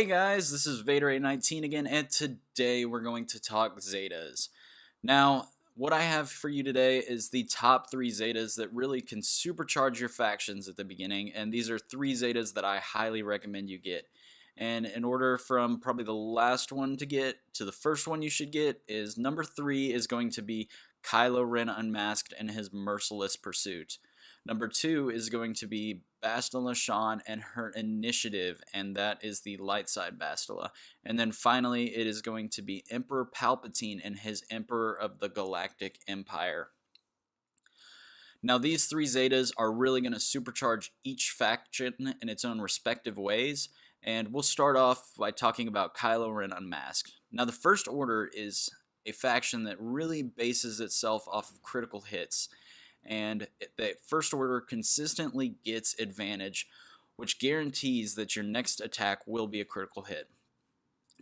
Hey guys, this is Vader819 again, and today we're going to talk Zetas. Now, what I have for you today is the top 3 Zetas that really can supercharge your factions at the beginning, and these are 3 Zetas that I highly recommend you get. And in order from probably the last one to get to the first one you should get is number 3 is going to be Kylo Ren Unmasked and his Merciless Pursuit. Number 2 is going to be Bastila Shan and her initiative, and that is the light side Bastila. And then finally, it is going to be Emperor Palpatine and his Emperor of the Galactic Empire. Now, these 3 Zetas are really going to supercharge each faction in its own respective ways, and we'll start off by talking about Kylo Ren Unmasked. Now, the First Order is a faction that really bases itself off of critical hits, and the First Order consistently gets advantage, which guarantees that your next attack will be a critical hit.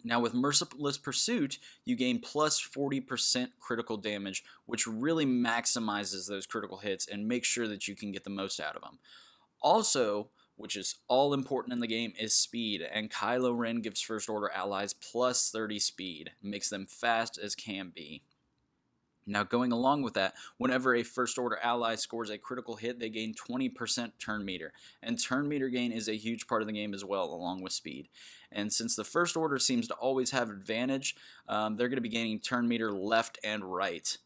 Now with Merciless Pursuit, you gain plus 40% critical damage, which really maximizes those critical hits and makes sure that you can get the most out of them. Also, which is all important in the game, is speed, and Kylo Ren gives First Order allies plus 30 speed, makes them fast as can be. Now, going along with that, whenever a First Order ally scores a critical hit, they gain 20% turn meter. And turn meter gain is a huge part of the game as well, along with speed. And since the First Order seems to always have advantage, they're going to be gaining turn meter left and right.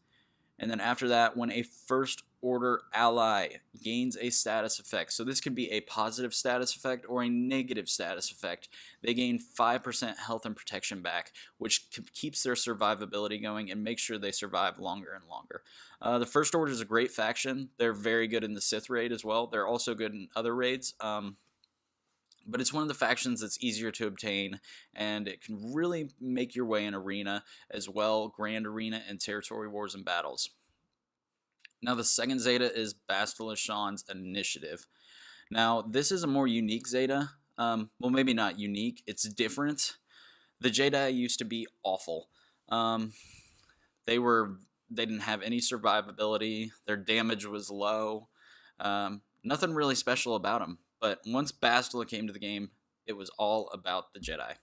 And then after that, when a First Order ally gains a status effect, so this could be a positive status effect or a negative status effect, they gain 5% health and protection back, which keeps their survivability going and makes sure they survive longer and longer. The First Order is a great faction. They're very good in the Sith raid as well. They're also good in other raids. But it's one of the factions that's easier to obtain, and it can really make your way in arena as well, grand arena and territory wars and battles. Now the second Zeta is Bastila Shan's initiative. Now this is a more unique Zeta. Well, maybe not unique, it's different. The Jedi used to be awful. They didn't have any survivability, their damage was low, nothing really special about them. But once Bastila came to the game, it was all about the Jedi.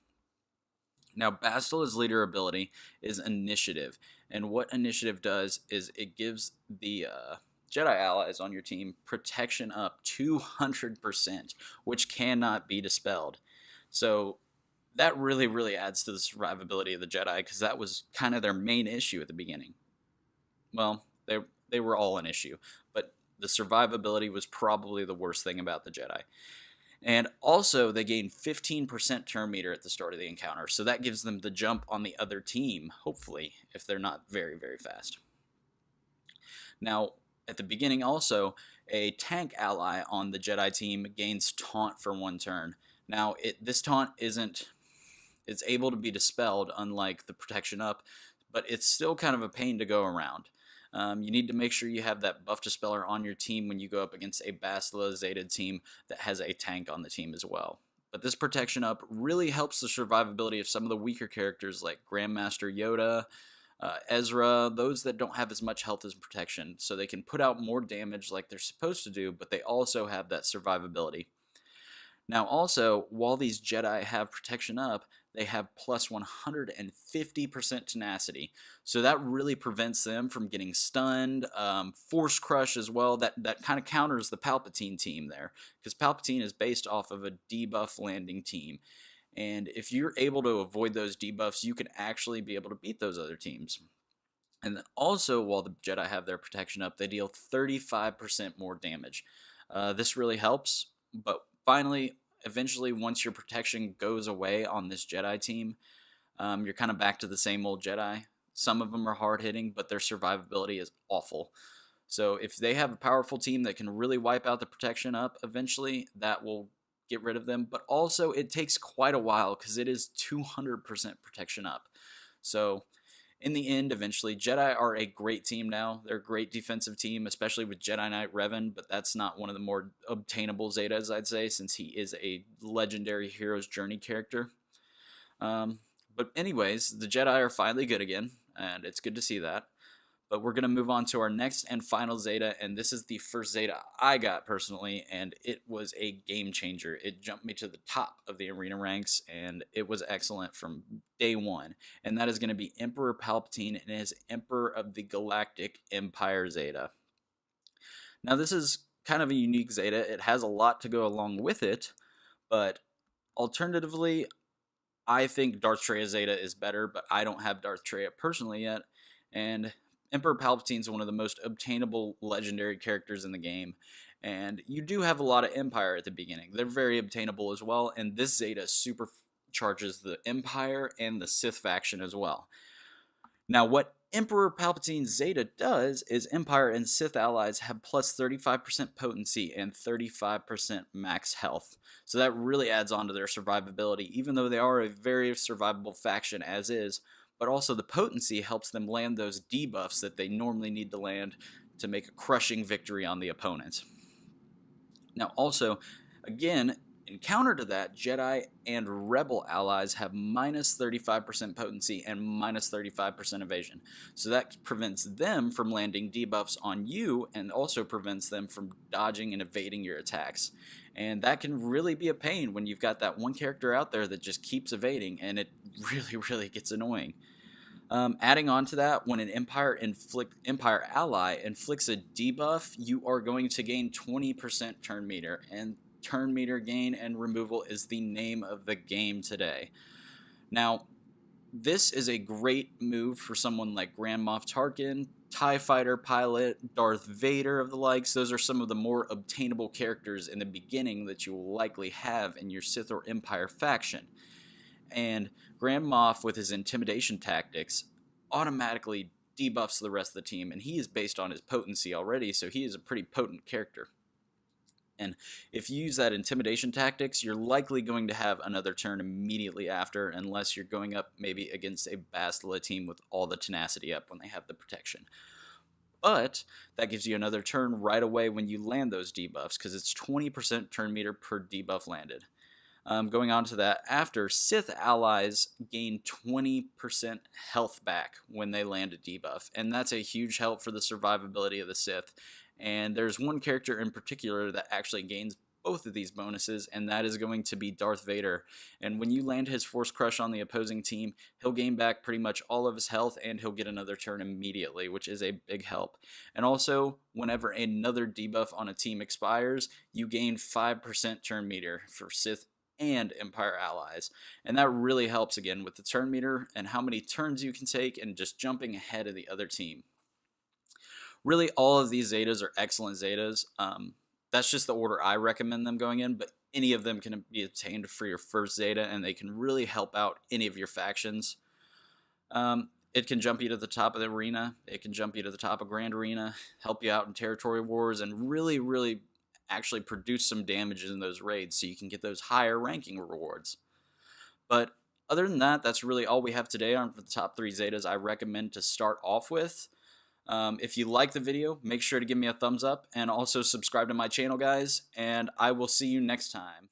Now, Bastila's leader ability is Initiative, and what Initiative does is it gives the Jedi allies on your team protection up 200%, which cannot be dispelled. So that really adds to the survivability of the Jedi, because that was kind of their main issue at the beginning. Well, they were all an issue, but the survivability was probably the worst thing about the Jedi. And also, they gain 15% turn meter at the start of the encounter, so that gives them the jump on the other team, hopefully, if they're not very fast. Now, at the beginning also, a tank ally on the Jedi team gains taunt for 1 turn. Now, this taunt it's able to be dispelled, unlike the protection up, but it's still kind of a pain to go around. You need to make sure you have that buff dispeller on your team when you go up against a Bastila Zeta team that has a tank on the team as well. But this protection up really helps the survivability of some of the weaker characters like Grandmaster Yoda, Ezra, those that don't have as much health as protection, so they can put out more damage like they're supposed to do, but they also have that survivability. Now also, while these Jedi have protection up, they have plus 150% tenacity. So that really prevents them from getting stunned, force crush as well. That kind of counters the Palpatine team there, because Palpatine is based off of a debuff landing team. And if you're able to avoid those debuffs, you can actually be able to beat those other teams. And then also, while the Jedi have their protection up, they deal 35% more damage. This really helps, but finally, eventually, once your protection goes away on this Jedi team, you're kind of back to the same old Jedi. Some of them are hard-hitting, but their survivability is awful. So if they have a powerful team that can really wipe out the protection up, eventually that will get rid of them. But also, it takes quite a while, because it is 200% protection up. So in the end, eventually, Jedi are a great team now. They're a great defensive team, especially with Jedi Knight Revan, but that's not one of the more obtainable Zetas, I'd say, since he is a legendary hero's journey character. But anyways, the Jedi are finally good again, and it's good to see that. But we're going to move on to our next and final Zeta, and this is the first Zeta I got personally, and it was a game changer. It jumped me to the top of the arena ranks, and it was excellent from day one. And that is going to be Emperor Palpatine and his Emperor of the Galactic Empire Zeta. Now, this is kind of a unique Zeta. It has a lot to go along with it, but alternatively, I think Darth Traya Zeta is better, but I don't have Darth Traya personally yet, and Emperor Palpatine is one of the most obtainable legendary characters in the game, and you do have a lot of Empire at the beginning. They're very obtainable as well, and this Zeta supercharges the Empire and the Sith faction as well. Now, what Emperor Palpatine's Zeta does is Empire and Sith allies have plus 35% potency and 35% max health. So that really adds on to their survivability, even though they are a very survivable faction as is. But also the potency helps them land those debuffs that they normally need to land to make a crushing victory on the opponent. Now also, again, in counter to that, Jedi and Rebel allies have minus 35% potency and minus 35% evasion. So that prevents them from landing debuffs on you and also prevents them from dodging and evading your attacks. And that can really be a pain when you've got that one character out there that just keeps evading, and it really gets annoying. Adding on to that, when an Empire ally inflicts a debuff, you are going to gain 20% turn meter, and turn meter gain and removal is the name of the game today. Now, this is a great move for someone like Grand Moff Tarkin, TIE Fighter pilot, Darth Vader of the likes. Those are some of the more obtainable characters in the beginning that you will likely have in your Sith or Empire faction. And Grand Moff, with his intimidation tactics, automatically debuffs the rest of the team, and he is based on his potency already, so he is a pretty potent character. And if you use that intimidation tactics, you're likely going to have another turn immediately after, unless you're going up maybe against a Bastila team with all the tenacity up when they have the protection. But that gives you another turn right away when you land those debuffs, because it's 20% turn meter per debuff landed. Going on to that, after Sith allies gain 20% health back when they land a debuff, and that's a huge help for the survivability of the Sith. And there's one character in particular that actually gains both of these bonuses, and that is going to be Darth Vader. And when you land his Force Crush on the opposing team, he'll gain back pretty much all of his health, and he'll get another turn immediately, which is a big help. And also, whenever another debuff on a team expires, you gain 5% turn meter for Sith and Empire allies, and that really helps again with the turn meter and how many turns you can take and just jumping ahead of the other team. Really, all of these Zetas are excellent Zetas. That's just the order I recommend them going in, but any of them can be obtained for your first Zeta, and they can really help out any of your factions. It can jump you to the top of the arena, it can jump you to the top of Grand Arena, help you out in territory wars, and really actually produce some damage in those raids so you can get those higher ranking rewards. But other than that, that's really all we have today on the top 3 Zetas I recommend to start off with. If you like the video, make sure to give me a thumbs up and also subscribe to my channel, guys, and I will see you next time.